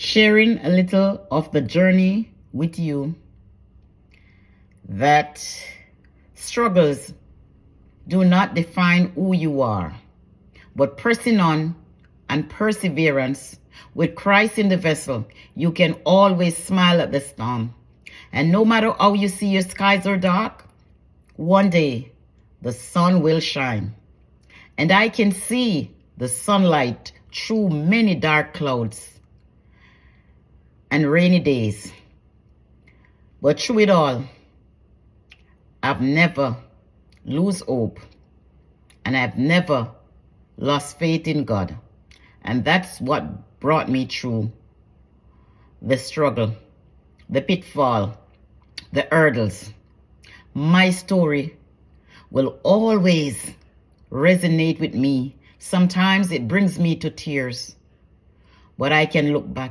sharing a little of the journey with you, that struggles do not define who you are, but pressing on and perseverance with Christ in the vessel, you can always smile at the storm. And no matter how you see your skies are dark, one day the sun will shine. And I can see the sunlight through many dark clouds and rainy days. But through it all, I've never lose hope, and I've never lost faith in God. And that's what brought me through the struggle, the pitfall, the hurdles. My story will always resonate with me. Sometimes it brings me to tears, but I can look back